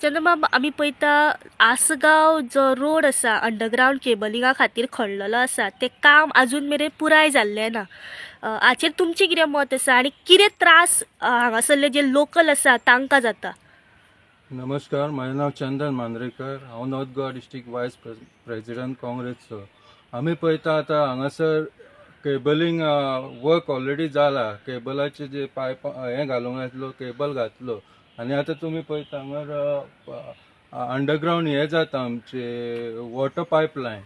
जेन्ना बाब आमी पळयता आसगांव जो रोड आसा अंडरग्रावंड केबलिंगा खातीर खणलेलो आसा तें काम आजून मेरेन पुराय जाल्लें ना. हाचेर तुमचें कितें मत आसा आनी कितें त्रास हांगासरले जे लोकल आसा तांकां जाता? नमस्कार, माझे नाव चंदन मांद्रेकर. हांव नॉर्थ गोवा डिस्ट्रिक्ट वायस प्रेसिडेंट काँग्रेसचो. आमी पळयता आतां हांगासर केबलिंग वर्क ऑलरेडी जाला. केबलाचे जे पायप हे घालूंक येतलो, केबल घातलो आनी आतां तुमी पळयता हांगर अंडरग्रावंड हे जाता आमचे वॉटर पायपलायन.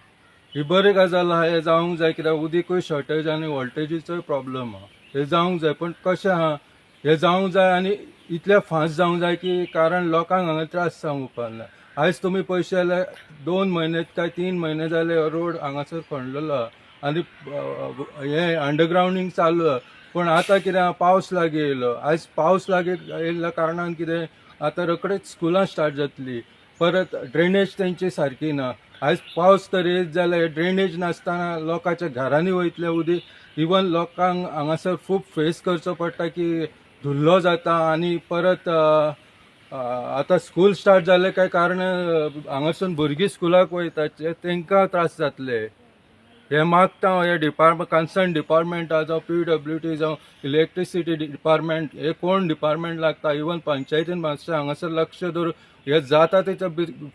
ही बरी गजाल आहा, हे जावंक जाय कित्याक उदीकूय शॉर्टेज आनी वॉल्टेजीचोय प्रॉब्लेम आहा. हे जावंक जाय, पण कशें आहा हे जावंक जाय आनी इतले फास्ट जावंक जाय की कारण लोकांक हांगा त्रास जावंक उपकारना. आयज तुमी पळयशे जाल्यार 2 म्हयने काय 3 म्हयने जाले रोड हांगासर खणलेलो आहा आनी हे अंडरग्रावंडींग चालू आहा. पण आतां कितें आहा, पावस लागीं येयलो. आयज पावस लागीं येयल्ल्या कारणान कितें आतां रोखडेच स्कुलां स्टार्ट जातली. परत ड्रेनेज तेंची सारकी ना. आयज पावस तर येयत जाल्यार ड्रेनेज नासतना लोकांच्या घरांनी वयतले उदीक. इवन लोकांक हांगासर खूब फेस करचो पडटा की धुल्लो जाता आनी परत आतां स्कूल स्टार्ट जाले काय कारण हांगासून भुरगीं स्कुलाक वयता तांकां त्रास जातले. हे मागता हे कन्सर्न डिपार्टमेंटा जावं PWD जावं इलेक्ट्रिसिटी डिपार्टमेंट, हे कोण डिपार्टमेंट लागता, इवन पंचायतीन मातशें हांगासर लक्ष दवरून हे जाता तें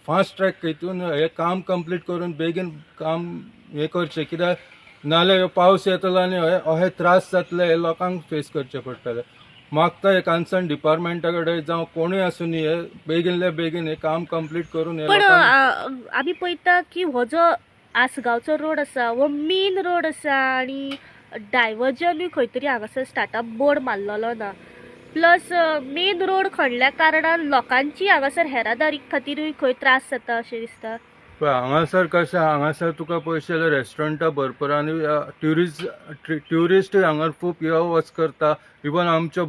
फास्ट ट्रॅक हितून हे काम कंप्लीट करून बेगीन काम हे करचें. कित्याक नाल्यार पावस येतलो आनी अहे त्रास जातले, हे लोकांक फेस करचे पडटले. मागता हे कन्सर्न डिपार्टमेंटा कडेन जावं कोणूय आसूं हे बेगिनले बेगीन हे काम कंप्लीट करून हे पण लोकांक आमी पळयता की हो जो आसगांवचो रोड आसा हो मेन रोड आसा आनी डायवर्जनूय खंय तरी हांगासर स्टार्टअप बोर्ड मारलेलो ना. प्लस मेन रोड खणल्या कारणान लोकांची हांगासर येरादारी खातीरूय खंय त्रास जाता अशें दिसता. पळय हांगासर कशें, हांगासर तुका पळयशे जाल्यार रेस्टॉरंटां भरपूर आनी ट्युरिस्टूय हांगा खूब यो वच करता. इवन आमच्यो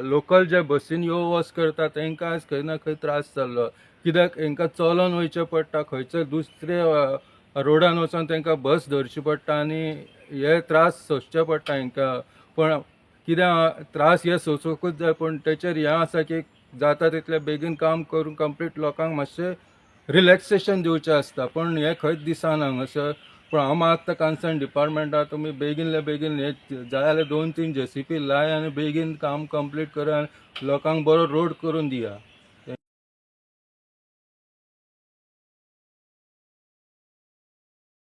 लोकल जे बसीन यो वच करता तांकां आयज खंय ना खंय त्रास जाल्लो. कित्याक हांकां चलोन वयचें पडटा, खंयचर दुसरे रोडान वचोन तांकां बस धरची पडटा आनी हे त्रास सोंसचे पडटा हांकां. पण कितें त्रास हे सोंसूंकूच जाय, पण तेचेर हें आसा की जाता तितले बेगीन काम करून कंप्लीट लोकांक मातशें रिलॅक्सेशन दिवचें आसता. पण हे खंयच दिसना हांगासर. पण हांव मागता कन्सर्न डिपार्टमेंटा तुमी बेगिनले बेगीन हे जाय जाल्यार 2-3 JCB लाय आनी बेगीन काम कंप्लीट करा आनी लोकांक बरो रोड करून दिया.